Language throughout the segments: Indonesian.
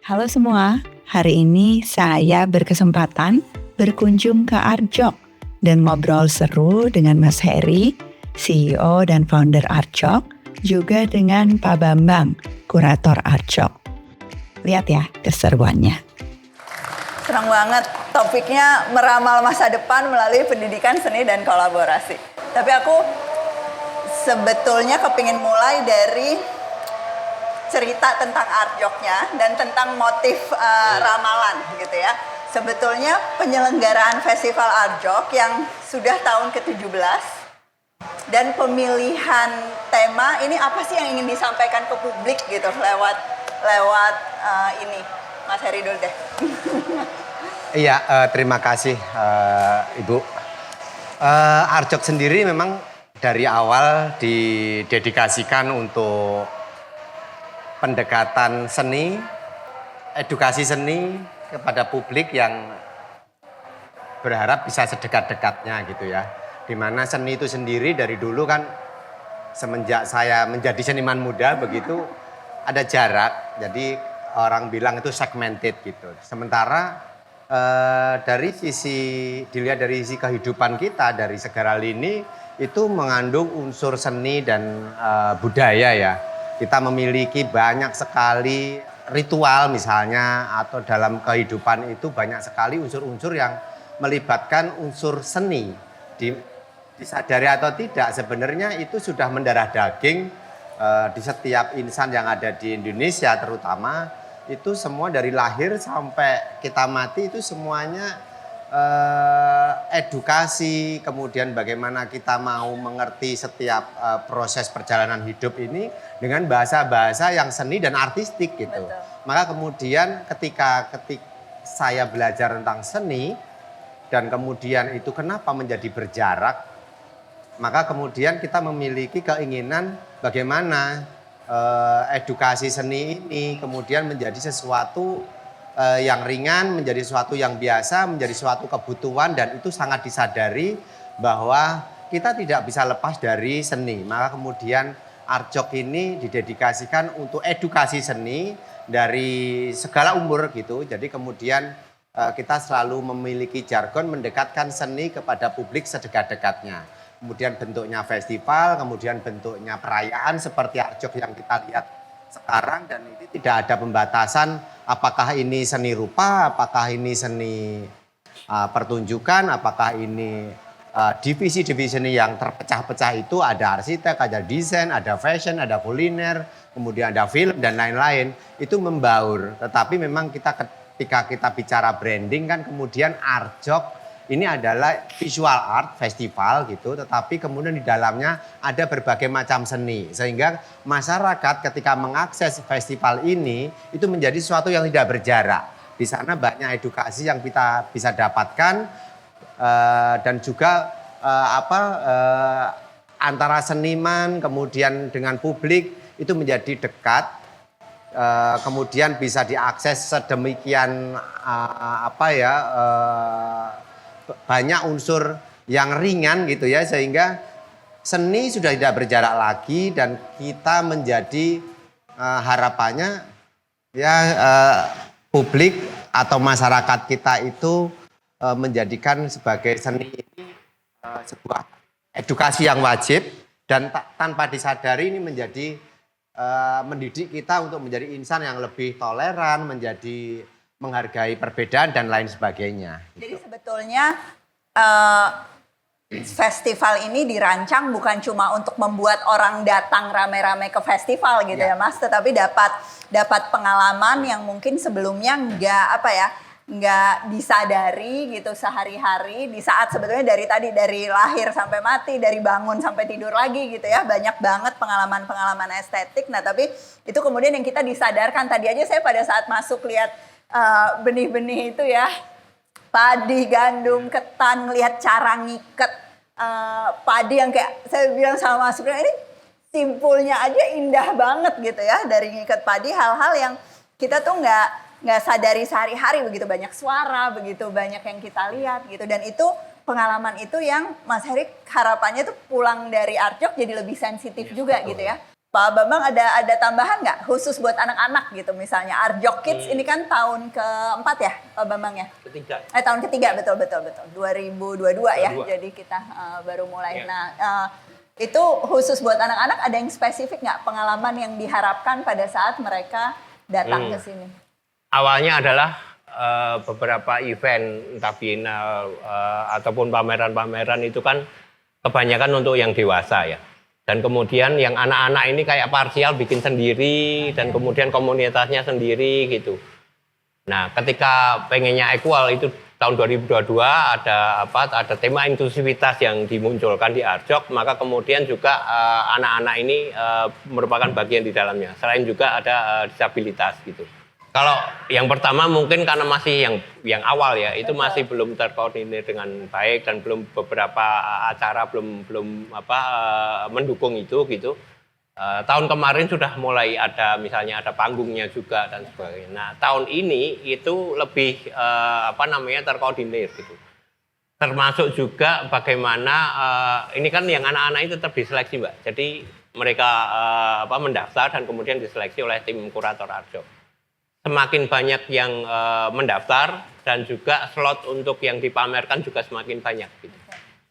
Halo semua, hari ini saya berkesempatan berkunjung ke Arjok dan ngobrol seru dengan Mas Heri, CEO dan founder Arjok, juga dengan Pak Bambang, kurator Arjok. Lihat ya keseruannya. Senang banget, topiknya meramal masa depan melalui pendidikan seni dan kolaborasi. Tapi aku sebetulnya kepingin mulai dari cerita tentang Arjoknya dan tentang motif ramalan gitu ya. Sebetulnya penyelenggaraan festival Arjok yang sudah tahun ke-17 dan pemilihan tema ini apa sih yang ingin disampaikan ke publik gitu lewat ini. Mas Heri dulu deh. Iya, terima kasih Ibu. Arjok sendiri memang dari awal didedikasikan untuk pendekatan seni, edukasi seni kepada publik yang berharap bisa sedekat-dekatnya gitu ya. Dimana seni itu sendiri dari dulu kan semenjak saya menjadi seniman muda begitu ada jarak. Jadi orang bilang itu segmented gitu. Sementara dilihat dari sisi kehidupan kita dari segala lini itu mengandung unsur seni dan budaya ya. Kita memiliki banyak sekali ritual misalnya atau dalam kehidupan itu banyak sekali unsur-unsur yang melibatkan unsur seni. Disadari atau tidak sebenarnya itu sudah mendarah daging di setiap insan yang ada di Indonesia terutama. Itu semua dari lahir sampai kita mati itu semuanya edukasi, kemudian bagaimana kita mau mengerti setiap proses perjalanan hidup ini dengan bahasa-bahasa yang seni dan artistik gitu. Betul. Maka kemudian ketika saya belajar tentang seni dan kemudian itu kenapa menjadi berjarak, maka kemudian kita memiliki keinginan bagaimana edukasi seni ini kemudian menjadi sesuatu yang ringan, menjadi sesuatu yang biasa, menjadi suatu kebutuhan dan itu sangat disadari bahwa kita tidak bisa lepas dari seni. Maka kemudian Arjok ini didedikasikan untuk edukasi seni dari segala umur gitu. Jadi kemudian kita selalu memiliki jargon mendekatkan seni kepada publik sedekat-dekatnya. Kemudian bentuknya festival, kemudian bentuknya perayaan seperti Arjok yang kita lihat sekarang dan ini tidak ada pembatasan apakah ini seni rupa, apakah ini seni pertunjukan, apakah ini divisi-divisi seni yang terpecah-pecah itu ada arsitek, ada desain, ada fashion, ada kuliner, kemudian ada film dan lain-lain. Itu membaur, tetapi memang ketika kita bicara branding kan kemudian Arjok ini adalah visual art festival gitu, tetapi kemudian di dalamnya ada berbagai macam seni. Sehingga masyarakat ketika mengakses festival ini itu menjadi sesuatu yang tidak berjarak. Di sana banyak edukasi yang kita bisa dapatkan dan juga antara seniman kemudian dengan publik itu menjadi dekat. Kemudian bisa diakses sedemikian banyak unsur yang ringan gitu ya sehingga seni sudah tidak berjarak lagi dan kita menjadi harapannya ya publik atau masyarakat kita itu menjadikan sebagai seni ini sebuah edukasi yang wajib dan tanpa disadari ini menjadi mendidik kita untuk menjadi insan yang lebih toleran, menjadi menghargai perbedaan dan lain sebagainya. Jadi sebetulnya festival ini dirancang bukan cuma untuk membuat orang datang rame-rame ke festival gitu ya Mas, tetapi dapat pengalaman yang mungkin sebelumnya nggak disadari gitu sehari-hari di saat sebetulnya dari lahir sampai mati, dari bangun sampai tidur lagi gitu ya, banyak banget pengalaman-pengalaman estetik. Nah tapi itu kemudian yang kita disadarkan. Tadi aja saya pada saat masuk lihat benih-benih itu ya, padi, gandum, ketan, ngelihat cara ngiket padi yang kayak saya bilang sama masuknya ini simpulnya aja indah banget gitu ya, dari ngiket padi hal-hal yang kita tuh nggak sadari sehari-hari, begitu banyak suara, begitu banyak yang kita lihat gitu, dan itu pengalaman itu yang Mas Heri harapannya tuh pulang dari Arjok jadi lebih sensitif juga gitu ya. Pak Bambang ada tambahan nggak khusus buat anak-anak gitu misalnya Arjok Kids ini kan tahun keempat ya Pak Bambang ya? Ketiga. Tahun ketiga betul 2022 ya. 22. Jadi kita baru mulai. Ya. Nah itu khusus buat anak-anak ada yang spesifik nggak pengalaman yang diharapkan pada saat mereka datang ke sini? Awalnya adalah beberapa event entah bienal ataupun pameran-pameran itu kan kebanyakan untuk yang dewasa ya. Dan kemudian yang anak-anak ini kayak parsial bikin sendiri dan kemudian komunitasnya sendiri gitu. Nah, ketika pengennya equal itu tahun 2022 ada tema inklusivitas yang dimunculkan di Arjok, maka kemudian juga anak-anak ini merupakan bagian di dalamnya. Selain juga ada disabilitas gitu. Kalau yang pertama mungkin karena masih yang awal ya, itu masih belum terkoordinir dengan baik dan belum beberapa acara belum mendukung itu gitu. Tahun kemarin sudah mulai ada misalnya ada panggungnya juga dan sebagainya. Nah, tahun ini itu lebih terkoordinir gitu. Termasuk juga bagaimana ini kan yang anak-anak itu tetap diseleksi, Mbak. Jadi mereka mendaftar dan kemudian diseleksi oleh tim kurator Arjok. Semakin banyak yang mendaftar dan juga slot untuk yang dipamerkan juga semakin banyak gitu.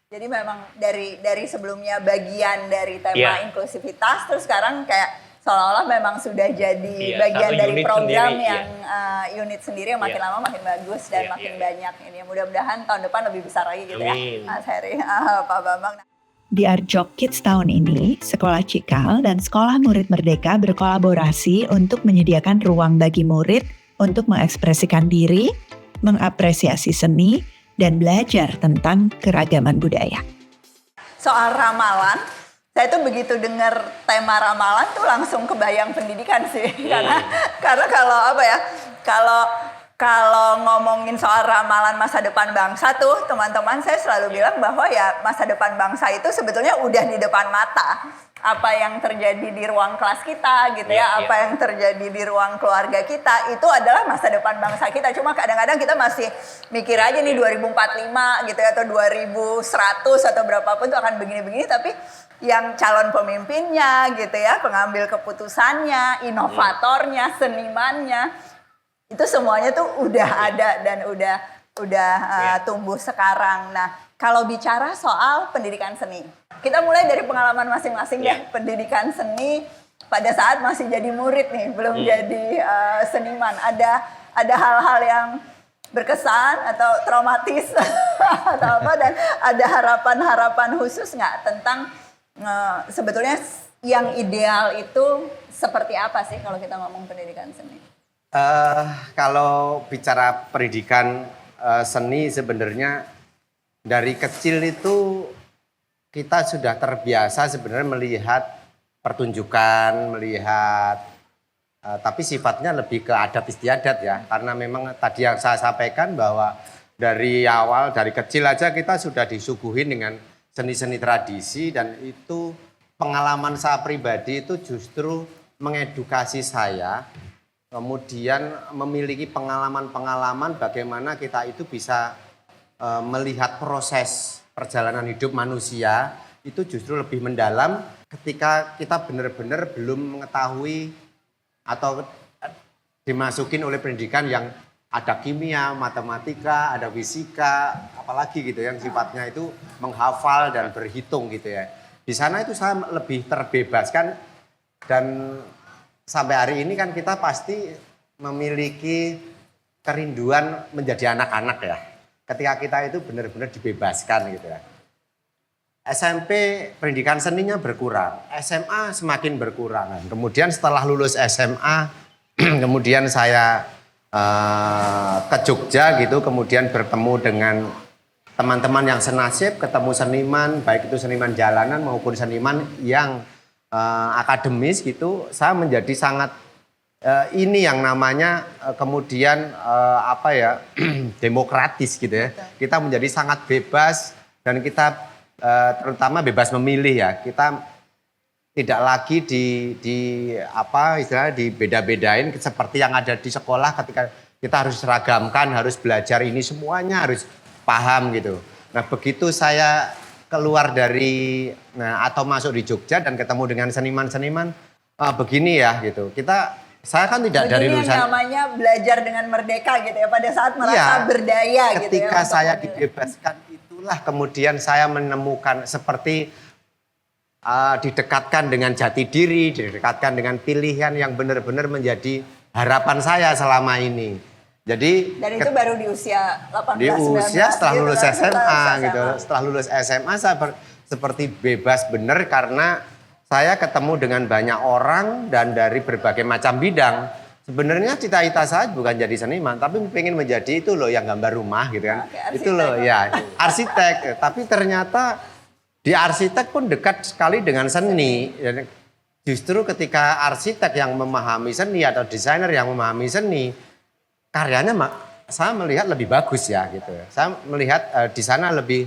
Jadi memang dari sebelumnya bagian dari tema inklusivitas, terus sekarang kayak seolah-olah memang sudah jadi bagian dari program sendiri, yang unit sendiri yang makin lama makin bagus dan makin banyak ini. Mudah-mudahan tahun depan lebih besar lagi gitu. Amin. Ya, Mas Heri, Pak Bambang. Di Arjok Kids tahun ini, Sekolah Cikal dan Sekolah Murid Merdeka berkolaborasi untuk menyediakan ruang bagi murid untuk mengekspresikan diri, mengapresiasi seni, dan belajar tentang keragaman budaya. Soal ramalan, saya tuh begitu dengar tema ramalan tuh langsung kebayang pendidikan sih. Karena kalau ngomongin soal ramalan masa depan bangsa tuh, teman-teman saya selalu bilang bahwa ya masa depan bangsa itu sebetulnya udah di depan mata. Apa yang terjadi di ruang kelas kita gitu apa yang terjadi di ruang keluarga kita itu adalah masa depan bangsa kita. Cuma kadang-kadang kita masih mikir aja nih 2045 gitu ya atau 2100 atau berapapun itu akan begini-begini, tapi yang calon pemimpinnya gitu ya, pengambil keputusannya, inovatornya, senimannya itu semuanya tuh udah ada dan udah tumbuh sekarang. Nah, kalau bicara soal pendidikan seni, kita mulai dari pengalaman masing-masing ya. Pendidikan seni pada saat masih jadi murid nih, belum jadi seniman. Ada hal-hal yang berkesan atau traumatis atau apa, dan ada harapan-harapan khusus nggak tentang sebetulnya yang ideal itu seperti apa sih kalau kita ngomong pendidikan seni? Kalau bicara pendidikan seni sebenarnya dari kecil itu kita sudah terbiasa sebenarnya melihat pertunjukan, tapi sifatnya lebih ke adat istiadat ya. Karena memang tadi yang saya sampaikan bahwa dari awal, dari kecil aja kita sudah disuguhin dengan seni-seni tradisi, dan itu pengalaman saya pribadi itu justru mengedukasi saya. Kemudian memiliki pengalaman-pengalaman bagaimana kita itu bisa melihat proses perjalanan hidup manusia itu justru lebih mendalam ketika kita benar-benar belum mengetahui atau dimasukin oleh pendidikan yang ada kimia, matematika, ada fisika, apalagi gitu yang sifatnya itu menghafal dan berhitung gitu ya. Di sana itu saya lebih terbebaskan, dan sampai hari ini kan kita pasti memiliki kerinduan menjadi anak-anak ya. Ketika kita itu benar-benar dibebaskan gitu ya. SMP pendidikan seninya berkurang, SMA semakin berkurang. Kemudian setelah lulus SMA, kemudian saya ke Jogja gitu, kemudian bertemu dengan teman-teman yang senasib, ketemu seniman, baik itu seniman jalanan maupun seniman yang akademis gitu. Saya menjadi sangat ini yang namanya kemudian demokratis gitu ya. Kita menjadi sangat bebas, dan kita terutama bebas memilih ya. Kita tidak lagi dibeda-bedain seperti yang ada di sekolah, ketika kita harus seragamkan, harus belajar ini semuanya harus paham gitu. Nah, begitu saya keluar atau masuk di Jogja dan ketemu dengan seniman-seniman, begini ya gitu. Saya kan tidak dari Begini lulusan. yang namanya belajar dengan merdeka gitu ya, pada saat merasa berdaya gitu ya. Ketika untuk saya memilih. dibebaskan itulah kemudian saya menemukan seperti didekatkan dengan jati diri, didekatkan dengan pilihan yang benar-benar menjadi harapan saya selama ini. Jadi Dan itu baru di usia 18, di usia 19 setelah gitu lulus kan, SMA gitu. SMA. Setelah lulus SMA saya seperti bebas benar karena saya ketemu dengan banyak orang dan dari berbagai macam bidang. Sebenarnya cita-cita saya bukan jadi seniman, tapi pengen menjadi itu loh yang gambar rumah gitu kan. Oke, arsitek. Itu loh ya, arsitek. Tapi ternyata di arsitek pun dekat sekali dengan seni. Dan justru ketika arsitek yang memahami seni atau desainer yang memahami seni, karyanya saya melihat lebih bagus ya gitu. Saya melihat di sana lebih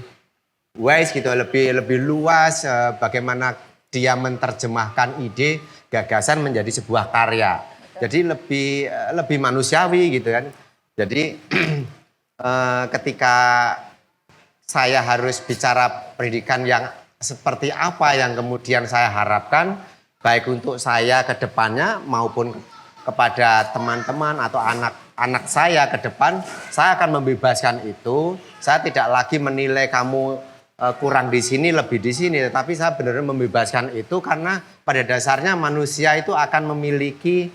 wise gitu, lebih luas bagaimana dia menerjemahkan ide, gagasan menjadi sebuah karya. Jadi lebih manusiawi gitu kan. Jadi ketika saya harus bicara pendidikan yang seperti apa yang kemudian saya harapkan, baik untuk saya ke depannya maupun kepada teman-teman atau anak saya ke depan, saya akan membebaskan itu. Saya tidak lagi menilai kamu kurang di sini, lebih di sini, tetapi saya benar-benar membebaskan itu karena pada dasarnya manusia itu akan memiliki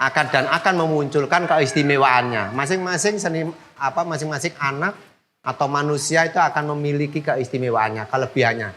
akan memunculkan keistimewaannya. Masing-masing anak atau manusia itu akan memiliki keistimewaannya, kelebihannya.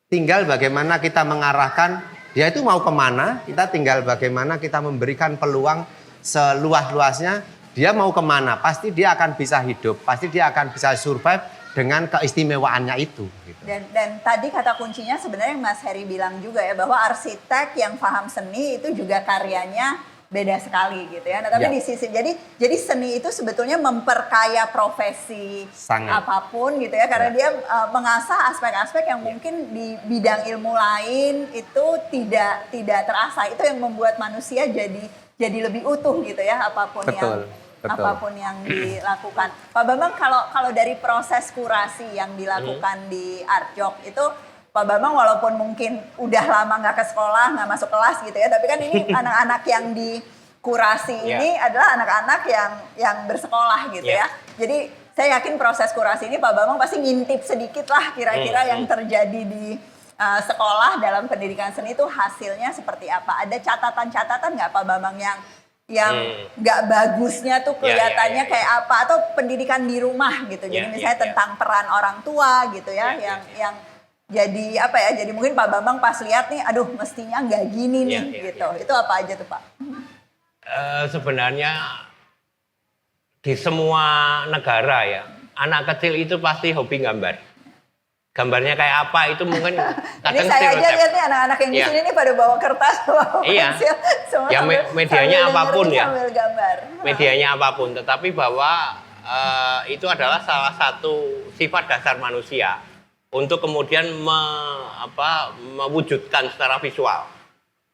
Tinggal bagaimana kita mengarahkan dia itu mau kemana, kita tinggal bagaimana kita memberikan peluang seluas-luasnya. Dia mau kemana, pasti dia akan bisa hidup, pasti dia akan bisa survive dengan keistimewaannya itu. Gitu. Dan tadi kata kuncinya sebenarnya yang Mas Heri bilang juga ya, bahwa arsitek yang paham seni itu juga karyanya beda sekali gitu ya. Nah, tapi di sisi jadi seni itu sebetulnya memperkaya profesi apapun gitu ya, karena dia mengasah aspek-aspek yang mungkin di bidang ilmu lain itu tidak terasa. Itu yang membuat manusia jadi lebih utuh gitu ya, apapun yang dilakukan. Pak Bambang, kalau dari proses kurasi yang dilakukan di Artjok itu, Pak Bambang walaupun mungkin udah lama nggak ke sekolah, nggak masuk kelas gitu ya, tapi kan ini anak-anak yang dikurasi ini adalah anak-anak yang bersekolah gitu ya. Jadi saya yakin proses kurasi ini Pak Bambang pasti ngintip sedikit lah kira-kira yang terjadi di sekolah dalam pendidikan seni itu hasilnya seperti apa. Ada catatan-catatan nggak Pak Bambang yang nggak bagusnya tuh kelihatannya kayak apa, atau pendidikan di rumah gitu. Jadi misalnya tentang peran orang tua gitu ya, yang jadi apa ya, jadi mungkin Pak Bambang pas lihat nih, aduh mestinya nggak gini nih gitu. Itu apa aja tuh Pak? Sebenarnya di semua negara ya, anak kecil itu pasti hobi gambar. Gambarnya kayak apa itu mungkin kadang ini saya aja lihat nih anak-anak yang di sini nih pada bawa kertas, bawa pensil, semua ya medianya apapun ya, sambil gambar. Medianya apapun, tetapi bahwa itu adalah salah satu sifat dasar manusia untuk kemudian mewujudkan secara visual.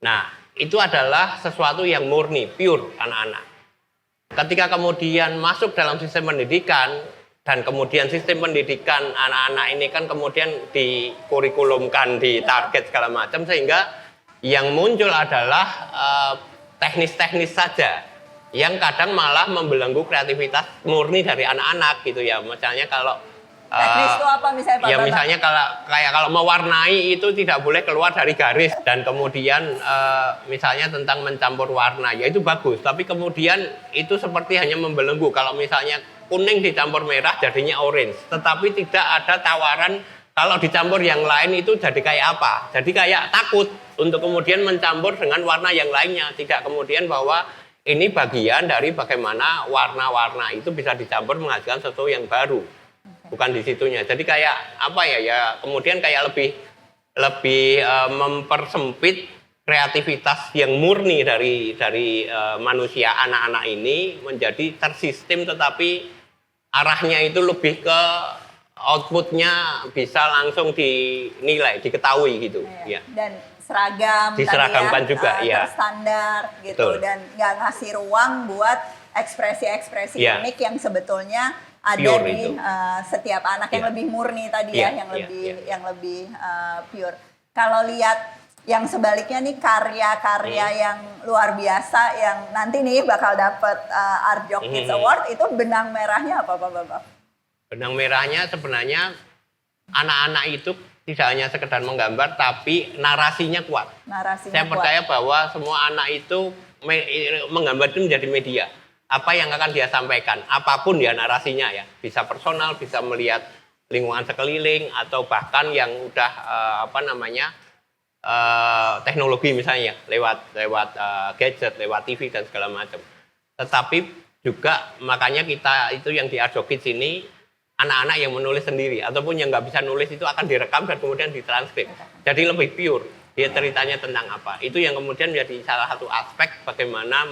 Nah, itu adalah sesuatu yang murni, pure anak-anak. Ketika kemudian masuk dalam sistem pendidikan, dan kemudian sistem pendidikan anak-anak ini kan kemudian dikurikulumkan, ditarget segala macam, sehingga yang muncul adalah teknis-teknis saja yang kadang malah membelenggu kreativitas murni dari anak-anak gitu ya. Misalnya kalau teknis itu apa misalnya Pak? Ya misalnya kalau mewarnai itu tidak boleh keluar dari garis, dan kemudian misalnya tentang mencampur warna, ya itu bagus, tapi kemudian itu seperti hanya membelenggu. Kalau misalnya kuning dicampur merah jadinya orange, tetapi tidak ada tawaran kalau dicampur yang lain itu jadi kayak apa. Jadi kayak takut untuk kemudian mencampur dengan warna yang lainnya, tidak kemudian bahwa ini bagian dari bagaimana warna-warna itu bisa dicampur menghasilkan sesuatu yang baru. Bukan di situnya. Jadi kayak apa ya kemudian kayak lebih mempersempit kreativitas yang murni dari manusia anak-anak ini menjadi tersistem, tetapi arahnya itu lebih ke outputnya bisa langsung dinilai, diketahui gitu. Ya. Dan seragam, diseragamkan tadi ya, juga, ya. Terstandar gitu. Betul. Dan nggak ngasih ruang buat ekspresi-ekspresi unik yang sebetulnya ada pure di setiap anak yang lebih murni tadi yang lebih pure. Kalau lihat Yang sebaliknya nih karya-karya yang luar biasa yang nanti nih bakal dapet Arjok Kids Award itu benang merahnya apa Bapak? Benang merahnya sebenarnya anak-anak itu tidak hanya sekedar menggambar tapi narasinya kuat. Saya percaya bahwa semua anak itu menggambar itu menjadi media. Apa yang akan dia sampaikan, apapun ya narasinya ya, bisa personal, bisa melihat lingkungan sekeliling atau bahkan yang udah teknologi misalnya lewat gadget, lewat TV dan segala macam. Tetapi juga makanya kita itu yang di Arjok Kids ini anak-anak yang menulis sendiri ataupun yang nggak bisa nulis itu akan direkam dan kemudian ditranskrip. Jadi lebih pure. Dia ceritanya tentang apa. Itu yang kemudian menjadi salah satu aspek bagaimana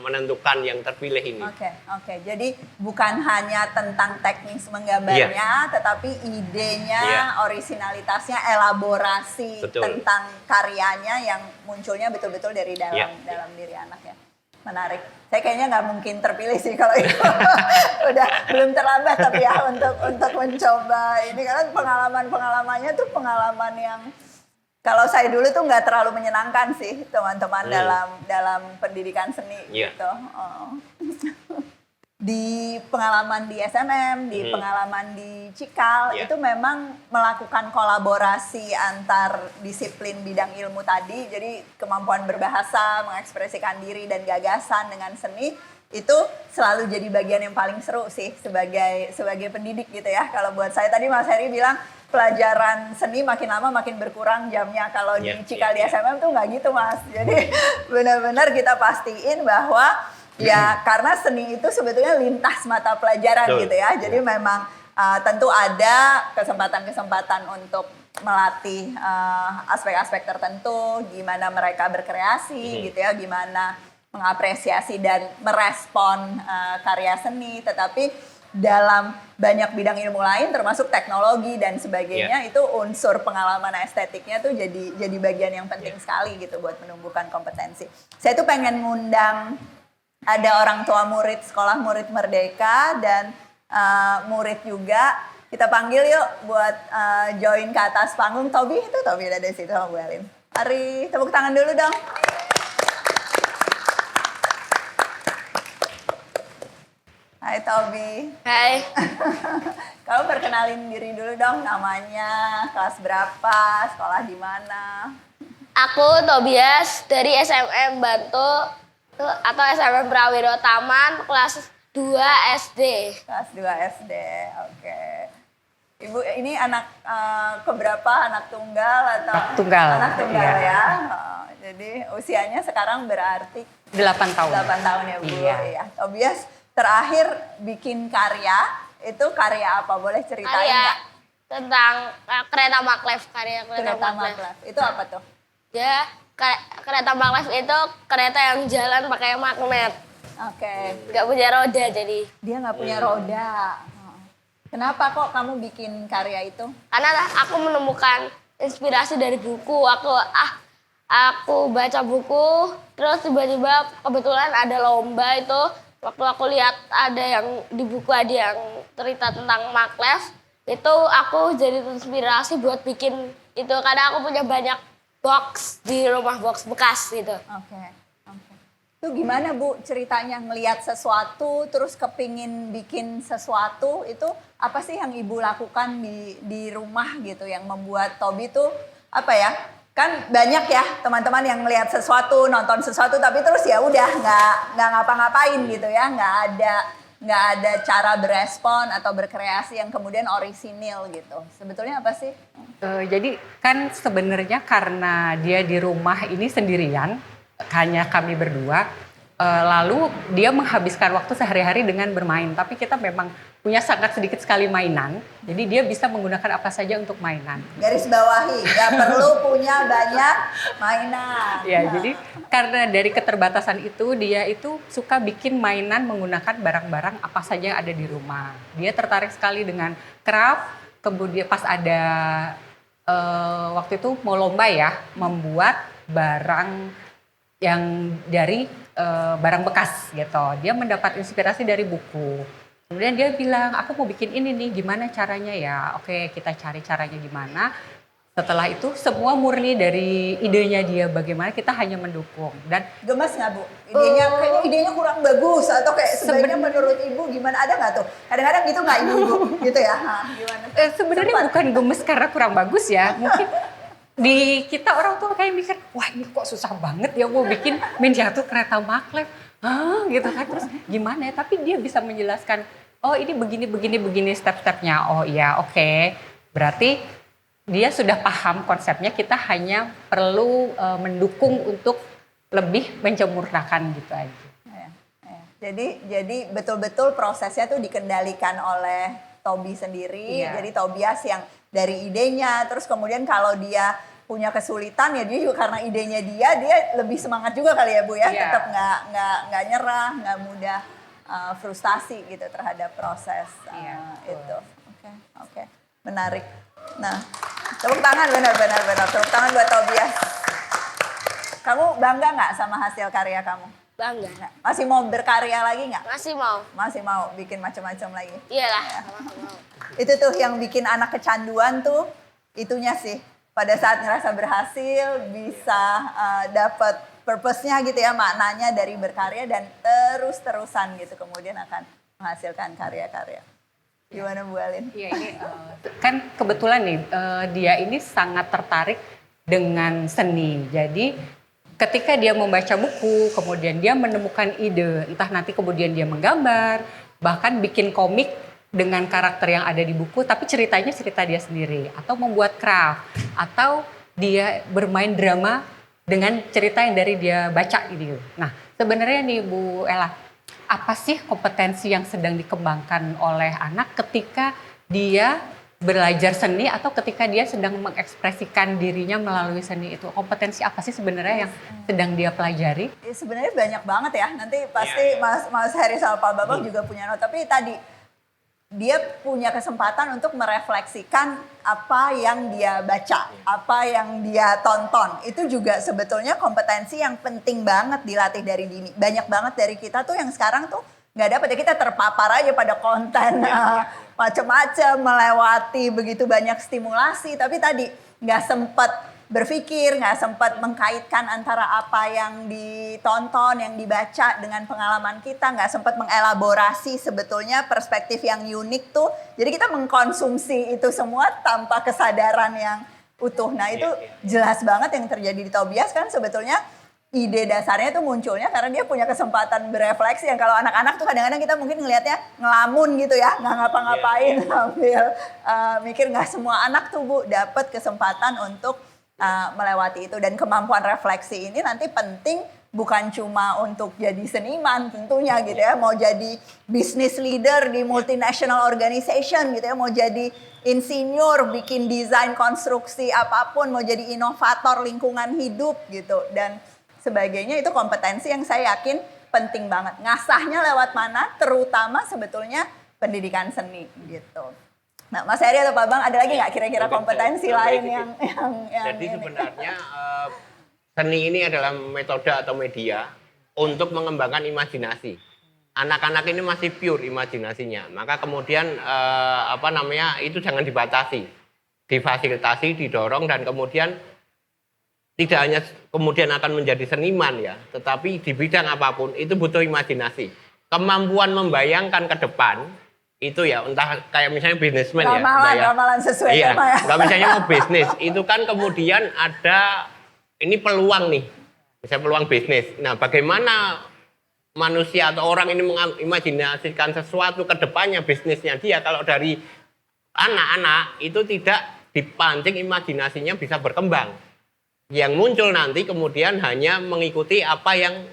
menentukan yang terpilih ini. Oke. Jadi bukan hanya tentang teknis menggambarnya, tetapi idenya, orisinalitasnya, elaborasi tentang karyanya yang munculnya betul-betul dari dalam diri anak ya. Menarik. Saya kayaknya nggak mungkin terpilih sih kalau itu. Udah belum terlambat tapi ya untuk mencoba ini karena pengalamannya tuh pengalaman yang kalau saya dulu tuh nggak terlalu menyenangkan sih teman-teman dalam pendidikan seni gitu. Di pengalaman di SMM, di pengalaman di Cikal itu memang melakukan kolaborasi antar disiplin bidang ilmu tadi. Jadi kemampuan berbahasa, mengekspresikan diri dan gagasan dengan seni itu selalu jadi bagian yang paling seru sih sebagai pendidik gitu ya. Kalau buat saya tadi Mas Heri bilang pelajaran seni makin lama makin berkurang jamnya. Kalau di Cikal di SMM tuh nggak gitu Mas. Jadi benar-benar kita pastiin bahwa ya karena seni itu sebetulnya lintas mata pelajaran gitu ya. Jadi memang tentu ada kesempatan-kesempatan untuk melatih aspek-aspek tertentu, gimana mereka berkreasi gitu ya, gimana mengapresiasi dan merespon karya seni. Tetapi dalam banyak bidang ilmu lain termasuk teknologi dan sebagainya itu unsur pengalaman estetiknya tuh jadi bagian yang penting sekali gitu buat menumbuhkan kompetensi. Saya tuh pengen ngundang ada orang tua murid sekolah murid Merdeka dan murid juga. Kita panggil yuk buat join ke atas panggung. Tobi ada di situ sama Bu Elin. Mari tepuk tangan dulu dong. Hai Tobi. Hai. Kamu perkenalin diri dulu dong, namanya, kelas berapa, sekolah di mana? Aku Tobias dari SMM Bantu atau SMM Prawiro Taman kelas 2 SD. Kelas 2 SD, oke. Ibu ini anak keberapa? Anak tunggal atau? Tunggal. Anak tunggal ya. Jadi usianya sekarang berarti 8 tahun. 8 tahun ya Bu. Iya. Tobias terakhir bikin karya, itu karya apa? Boleh ceritain nggak? Tentang kereta maglev, karya kereta maglev. Itu apa tuh? Ya, kereta maglev itu kereta yang jalan pakai magnet. Oke. Nggak punya roda jadi. Dia nggak punya roda. Kenapa kok kamu bikin karya itu? Karena aku menemukan inspirasi dari buku. Aku baca buku, terus tiba-tiba kebetulan ada lomba itu. Waktu aku lihat ada yang di buku ada yang cerita tentang maglev, itu aku jadi inspirasi buat bikin itu karena aku punya banyak box di rumah, box bekas gitu. Oke. Itu gimana Bu ceritanya ngelihat sesuatu terus kepingin bikin sesuatu itu apa sih yang Ibu lakukan di rumah gitu yang membuat Tobi tuh apa ya? Kan banyak ya teman-teman yang ngelihat sesuatu, nonton sesuatu tapi terus ya udah nggak ngapa-ngapain gitu ya, nggak ada cara berespon atau berkreasi yang kemudian orisinil gitu. Sebetulnya apa sih? Jadi kan sebenarnya karena dia di rumah ini sendirian, hanya kami berdua, lalu dia menghabiskan waktu sehari-hari dengan bermain. Tapi kita memang punya sangat sedikit sekali mainan, jadi dia bisa menggunakan apa saja untuk mainan. Garis bawahi, nggak perlu punya banyak mainan. Ya, jadi karena dari keterbatasan itu, dia itu suka bikin mainan menggunakan barang-barang apa saja yang ada di rumah. Dia tertarik sekali dengan craft, kemudian pas ada waktu itu mau lomba ya, membuat barang yang dari barang bekas gitu. Dia mendapat inspirasi dari buku. Kemudian dia bilang, aku mau bikin ini nih, gimana caranya ya? Oke, kita cari caranya gimana. Setelah itu semua murni dari idenya dia, bagaimana kita hanya mendukung. Dan Gemes nggak Bu? Kayaknya idenya kurang bagus atau kayak sebenarnya menurut Ibu gimana, ada nggak tuh? Kadang-kadang gitu nggak Ibu gitu ya? Gimana? sebenarnya Sempat. bukan gemes karena kurang bagus ya, mungkin di kita orang tua kayak mikir, wah ini kok susah banget ya mau bikin miniatur kereta maglev, gitu kan, terus gimana ya? Tapi dia bisa menjelaskan, oh ini begini step-stepnya. Oh iya, oke. Berarti dia sudah paham konsepnya, kita hanya perlu mendukung untuk lebih menyempurnakan gitu aja. Ya, ya. Jadi betul-betul prosesnya tuh dikendalikan oleh Tobi sendiri. Iya. Jadi Tobias yang dari idenya, terus kemudian kalau dia punya kesulitan ya dia juga karena idenya dia lebih semangat juga kali ya Bu ya, Iya. tetap nggak nyerah, nggak mudah frustasi gitu terhadap proses Iya, itu. Oke, menarik. Nah, tepuk tangan benar. Tepuk tangan buat Tobias. Kamu bangga nggak sama hasil karya kamu? Bangga. Nggak? Masih mau berkarya lagi nggak? Masih mau. Masih mau bikin macam-macam lagi. Iyalah. Itu tuh yang bikin anak kecanduan tuh, itunya sih. Pada saat ngerasa berhasil, bisa dapat purpose-nya gitu ya, maknanya dari berkarya dan terus-terusan gitu. Kemudian akan menghasilkan karya-karya. Gimana Bu Alin? Iya, ini kan kebetulan nih dia ini sangat tertarik dengan seni. Jadi ketika dia membaca buku, kemudian dia menemukan ide, entah nanti kemudian dia menggambar, bahkan bikin komik dengan karakter yang ada di buku, tapi ceritanya cerita dia sendiri, atau membuat craft, atau dia bermain drama dengan cerita yang dari dia baca gitu. Nah, sebenarnya nih Bu Ella, apa sih kompetensi yang sedang dikembangkan oleh anak ketika dia belajar seni atau ketika dia sedang mengekspresikan dirinya melalui seni itu? Kompetensi apa sih sebenarnya yang sedang dia pelajari? Ya, sebenarnya banyak banget ya. Nanti pasti Mas Heri sama Pak Babang juga punya not. Tapi tadi dia punya kesempatan untuk merefleksikan apa yang dia baca, apa yang dia tonton. Itu juga sebetulnya kompetensi yang penting banget dilatih dari dini. Banyak banget dari kita tuh yang sekarang tuh nggak dapat ya, kita terpapar aja pada konten macam-macam, melewati begitu banyak stimulasi. Tapi tadi nggak sempat berpikir, nggak sempat mengkaitkan antara apa yang ditonton, yang dibaca dengan pengalaman kita, nggak sempat mengelaborasi sebetulnya perspektif yang unik tuh. Jadi kita mengkonsumsi itu semua tanpa kesadaran yang utuh. Nah itu jelas banget yang terjadi di Tobias kan sebetulnya ide dasarnya tuh munculnya karena dia punya kesempatan berefleksi. Yang kalau anak-anak tuh kadang-kadang kita mungkin ngelihatnya ngelamun gitu ya, nggak ngapa-ngapain sambil mikir. Nggak semua anak tuh Bu dapat kesempatan untuk melewati itu, dan kemampuan refleksi ini nanti penting bukan cuma untuk jadi seniman tentunya gitu ya, mau jadi business leader di multinational organization gitu ya, mau jadi insinyur, bikin desain konstruksi apapun, mau jadi inovator lingkungan hidup gitu dan sebagainya. Itu kompetensi yang saya yakin penting banget. Ngasahnya lewat mana? Terutama sebetulnya pendidikan seni gitu. Nah, Mas Heri atau Pak Bang, ada lagi nggak kira-kira kompetensi lain yang Jadi ini? sebenarnya seni ini adalah metode atau media untuk mengembangkan imajinasi. Anak-anak ini masih pure imajinasinya, maka kemudian itu jangan dibatasi, difasilitasi, didorong, dan kemudian tidak hanya kemudian akan menjadi seniman ya, tetapi di bidang apapun itu butuh imajinasi, kemampuan membayangkan ke depan. Itu ya, entah kayak misalnya bisnismen ya. Ramalan sesuai iya, tema ya. kalau misalnya mau bisnis, itu kan kemudian ada, ini peluang nih, misalnya peluang bisnis. Nah bagaimana manusia atau orang ini mengimajinasikan sesuatu ke depannya bisnisnya dia, kalau dari anak-anak itu tidak dipancing imajinasinya bisa berkembang. Yang muncul nanti kemudian hanya mengikuti apa yang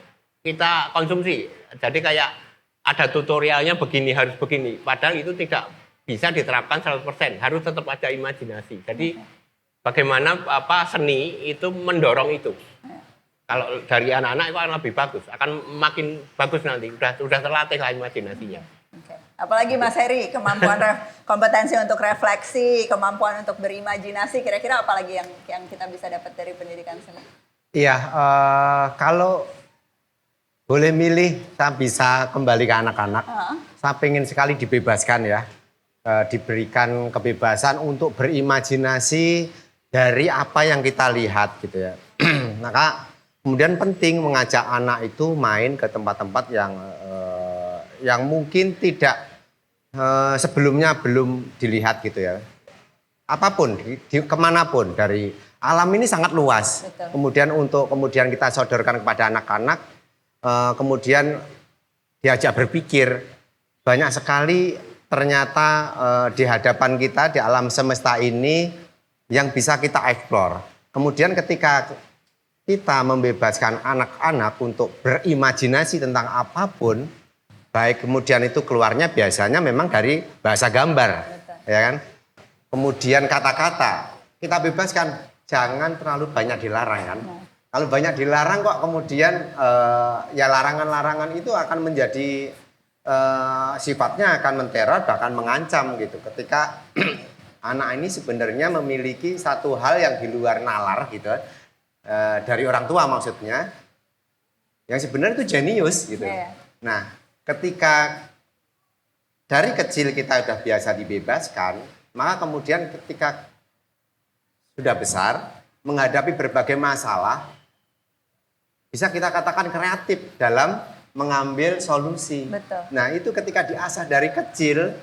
kita konsumsi. Jadi kayak ada tutorialnya begini, harus begini. Padahal itu tidak bisa diterapkan 100%. Harus tetap ada imajinasi. Jadi bagaimana seni itu mendorong itu. Kalau dari anak-anak itu akan lebih bagus. Akan makin bagus nanti. Sudah terlatih lah imajinasinya. Okay. Apalagi Mas Heri, kemampuan kompetensi untuk refleksi, kemampuan untuk berimajinasi. Kira-kira apalagi yang kita bisa dapat dari pendidikan seni? Iya, kalau boleh milih, saya bisa kembali ke anak-anak. Saya pengen sekali dibebaskan ya, diberikan kebebasan untuk berimajinasi dari apa yang kita lihat gitu ya. Maka kemudian penting mengajak anak itu main ke tempat-tempat yang mungkin tidak sebelumnya belum dilihat gitu ya. Apapun, kemanapun, dari alam ini sangat luas. Betul. Kemudian kita sodorkan kepada anak-anak, kemudian diajak berpikir. Banyak sekali ternyata di hadapan kita, di alam semesta ini yang bisa kita eksplor. Kemudian ketika kita membebaskan anak-anak untuk berimajinasi tentang apapun, baik kemudian itu keluarnya biasanya memang dari bahasa gambar, ya kan? Kemudian kata-kata, kita bebaskan, jangan terlalu banyak dilarang kan. Kalau banyak dilarang kok kemudian ya larangan-larangan itu akan menjadi sifatnya akan menteror bahkan mengancam gitu. Ketika anak ini sebenarnya memiliki satu hal yang di luar nalar gitu, dari orang tua maksudnya, yang sebenarnya itu jenius gitu. Nah, ketika dari kecil kita sudah biasa dibebaskan, maka kemudian ketika sudah besar, menghadapi berbagai masalah, bisa kita katakan kreatif dalam mengambil solusi. Betul. Nah itu ketika diasah dari kecil,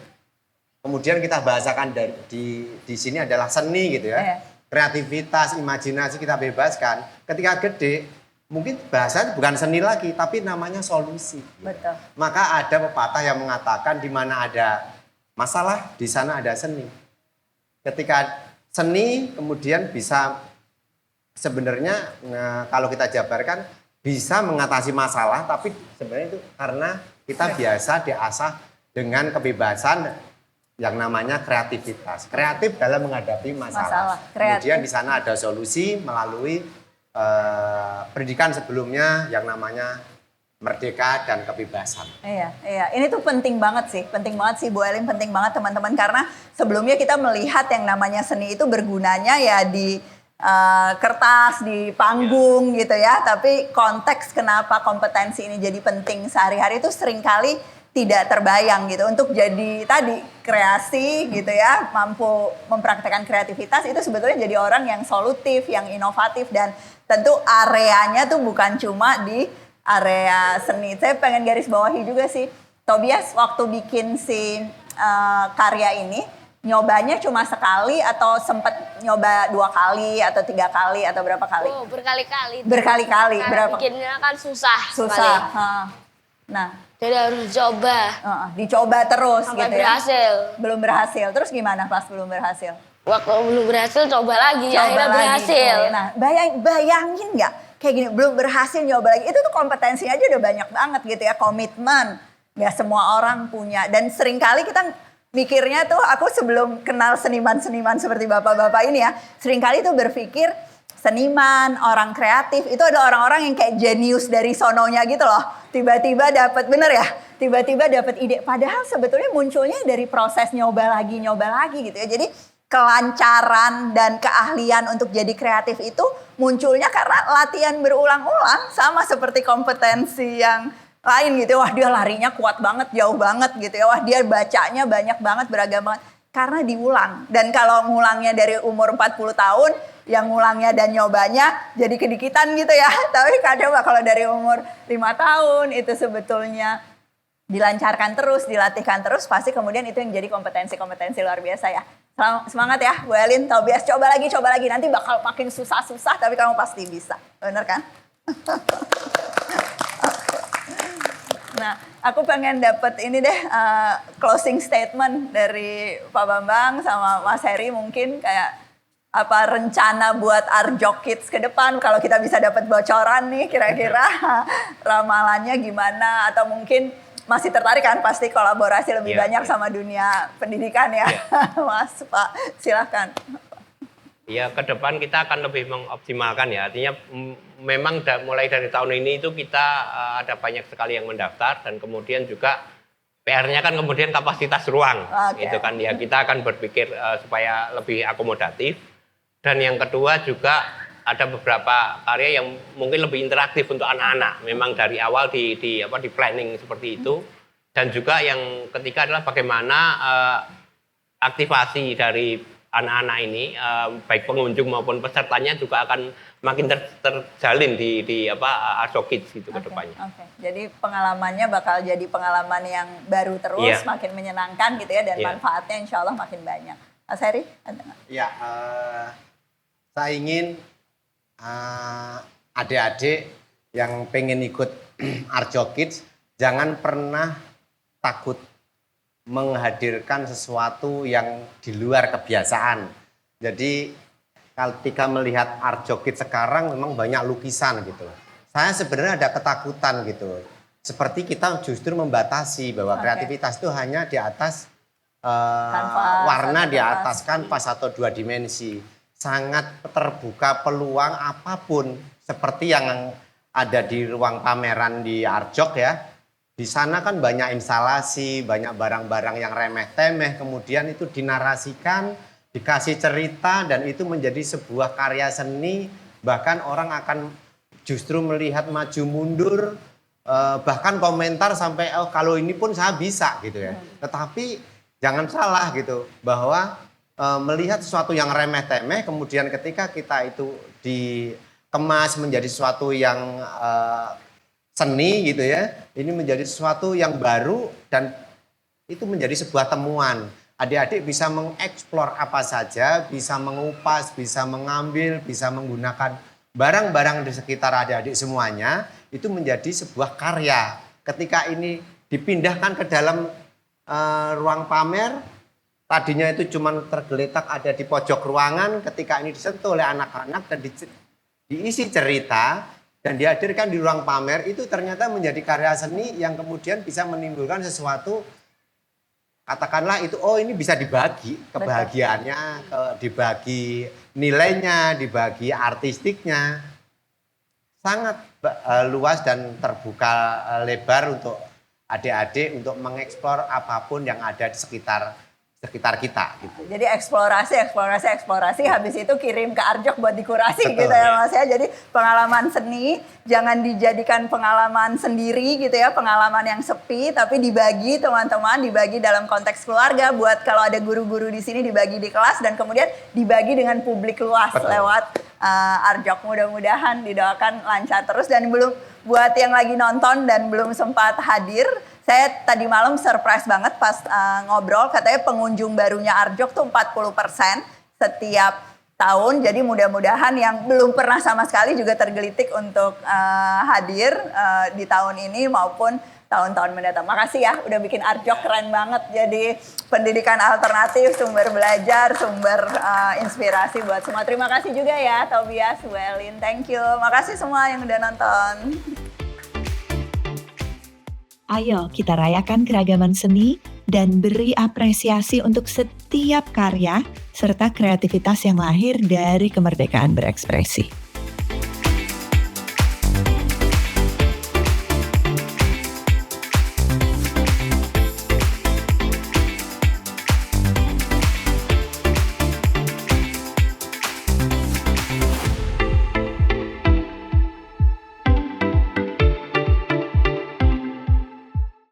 kemudian kita bahasakan di sini adalah seni gitu ya. Kreativitas, imajinasi kita bebaskan. Ketika gede, mungkin bahasa bukan seni lagi, tapi namanya solusi. Betul. Maka ada pepatah yang mengatakan di mana ada masalah, di sana ada seni. Ketika seni kemudian bisa sebenarnya kalau kita jabarkan bisa mengatasi masalah, tapi sebenarnya itu karena kita biasa diasah dengan kebebasan yang namanya kreativitas. Kreatif dalam menghadapi masalah. Kemudian di sana ada solusi melalui pendidikan sebelumnya yang namanya merdeka dan kebebasan. Iya. Ini tuh penting banget sih Bu Elin, penting banget teman-teman, karena sebelumnya kita melihat yang namanya seni itu bergunanya ya di kertas, di panggung gitu ya. Tapi konteks kenapa kompetensi ini jadi penting sehari-hari itu seringkali tidak terbayang gitu. Untuk jadi tadi kreasi gitu ya, mampu mempraktekkan kreativitas itu sebetulnya jadi orang yang solutif, yang inovatif, dan tentu areanya tuh bukan cuma di area seni. Saya pengen garis bawahi juga sih, Tobias waktu bikin si karya ini, nyobanya cuma sekali atau sempat nyoba 2 kali atau 3 kali atau berapa kali? Oh, berkali-kali. Berkali-kali. Karena Berapa? bikinnya kan susah. Susah. Nah, jadi harus dicoba. Dicoba terus Sampai gitu berhasil. ya. Belum berhasil. Terus gimana pas belum berhasil? Waktu belum berhasil coba lagi, akhirnya lagi. berhasil. Nah, bayangin nggak kayak gini, belum berhasil nyoba lagi. Itu tuh kompetensinya aja udah banyak banget gitu ya, komitmen. Nggak semua orang punya. Dan seringkali kita mikirnya tuh, aku sebelum kenal seniman-seniman seperti bapak-bapak ini ya, seringkali tuh berpikir seniman, orang kreatif itu adalah orang-orang yang kayak jenius dari sononya gitu loh. Tiba-tiba dapat, bener ya? Tiba-tiba dapat ide. Padahal sebetulnya munculnya dari proses nyoba lagi gitu ya. Jadi kelancaran dan keahlian untuk jadi kreatif itu munculnya karena latihan berulang-ulang, sama seperti kompetensi yang lain gitu. Wah, dia larinya kuat banget, jauh banget gitu ya. Wah, dia bacanya banyak banget, beragam banget. Karena diulang. Dan kalau ngulangnya dari umur 40 tahun, yang ngulangnya dan nyobanya jadi kedikitan gitu ya. Tapi kadang kalau dari umur 5 tahun itu sebetulnya dilancarkan terus, dilatihkan terus, pasti kemudian itu yang jadi kompetensi-kompetensi luar biasa ya. Semangat ya Bu Elin, Tobias, coba lagi. Nanti bakal makin susah-susah, tapi kamu pasti bisa. Bener kan? Nah, aku pengen dapat ini deh, closing statement dari Pak Bambang sama Mas Heri, mungkin kayak apa rencana buat Arjok Kids ke depan, kalau kita bisa dapat bocoran nih kira-kira ramalannya gimana, atau mungkin masih tertarik kan pasti kolaborasi lebih banyak sama dunia pendidikan ya. Mas, Pak, silakan. Ya, ke depan kita akan lebih mengoptimalkan ya. Artinya memang mulai dari tahun ini itu kita ada banyak sekali yang mendaftar, dan kemudian juga PR-nya kan kemudian kapasitas ruang. Itu kan ya, kita akan berpikir supaya lebih akomodatif. Dan yang kedua juga ada beberapa karya yang mungkin lebih interaktif untuk anak-anak. Memang dari awal di planning seperti itu. Dan juga yang ketiga adalah bagaimana aktivasi dari anak-anak ini baik pengunjung maupun pesertanya juga akan makin terjalin di Arjo Kids gitu ke depannya. Oke. Jadi pengalamannya bakal jadi pengalaman yang baru terus, makin menyenangkan gitu ya, dan manfaatnya insya Allah makin banyak. Mas Heri, ada nggak? Ya, saya ingin adik-adik yang pengen ikut Arjo Kids jangan pernah takut menghadirkan sesuatu yang di luar kebiasaan. Jadi ketika melihat Arjo Kids sekarang memang banyak lukisan gitu. Saya sebenarnya ada ketakutan gitu. Seperti kita justru membatasi bahwa kreativitas itu hanya di atas warna, di atas kanvas atau 2 dimensi. Sangat terbuka peluang apapun seperti yang ada di ruang pameran di Arjok ya. Di sana kan banyak instalasi, banyak barang-barang yang remeh-temeh, kemudian itu dinarasikan, dikasih cerita, dan itu menjadi sebuah karya seni. Bahkan orang akan justru melihat maju mundur, bahkan komentar sampai kalau ini pun saya bisa gitu ya. Tetapi jangan salah gitu, bahwa melihat sesuatu yang remeh-temeh, kemudian ketika kita itu dikemas menjadi sesuatu yang seni gitu ya, ini menjadi sesuatu yang baru dan itu menjadi sebuah temuan. Adik-adik bisa mengeksplor apa saja, bisa mengupas, bisa mengambil, bisa menggunakan barang-barang di sekitar adik-adik semuanya, itu menjadi sebuah karya. Ketika ini dipindahkan ke dalam ruang pamer, tadinya itu cuma tergeletak ada di pojok ruangan, ketika ini disentuh oleh anak-anak dan diisi cerita, dan dihadirkan di ruang pamer, itu ternyata menjadi karya seni yang kemudian bisa menimbulkan sesuatu, katakanlah itu, ini bisa dibagi kebahagiaannya, dibagi nilainya, dibagi artistiknya. Sangat luas dan terbuka lebar untuk adik-adik untuk mengeksplor apapun yang ada di sekitar kita gitu. Jadi eksplorasi, habis itu kirim ke Arjok buat dikurasi. Betul, gitu ya Mas ya. Jadi pengalaman seni jangan dijadikan pengalaman sendiri gitu ya, pengalaman yang sepi, tapi dibagi teman-teman, dibagi dalam konteks keluarga, buat kalau ada guru-guru di sini dibagi di kelas dan kemudian dibagi dengan publik luas. Betul. Lewat Arjok. Mudah-mudahan didoakan lancar terus, dan belum buat yang lagi nonton dan belum sempat hadir, saya tadi malam surprise banget pas ngobrol, katanya pengunjung barunya Arjok tuh 40% setiap tahun. Jadi mudah-mudahan yang belum pernah sama sekali juga tergelitik untuk hadir di tahun ini maupun tahun-tahun mendatang. Makasih ya udah bikin Arjok keren banget. Jadi pendidikan alternatif, sumber belajar, sumber inspirasi buat semua. Terima kasih juga ya Tobias, Welin, thank you. Makasih semua yang udah nonton. Ayo kita rayakan keragaman seni dan beri apresiasi untuk setiap karya serta kreativitas yang lahir dari kemerdekaan berekspresi.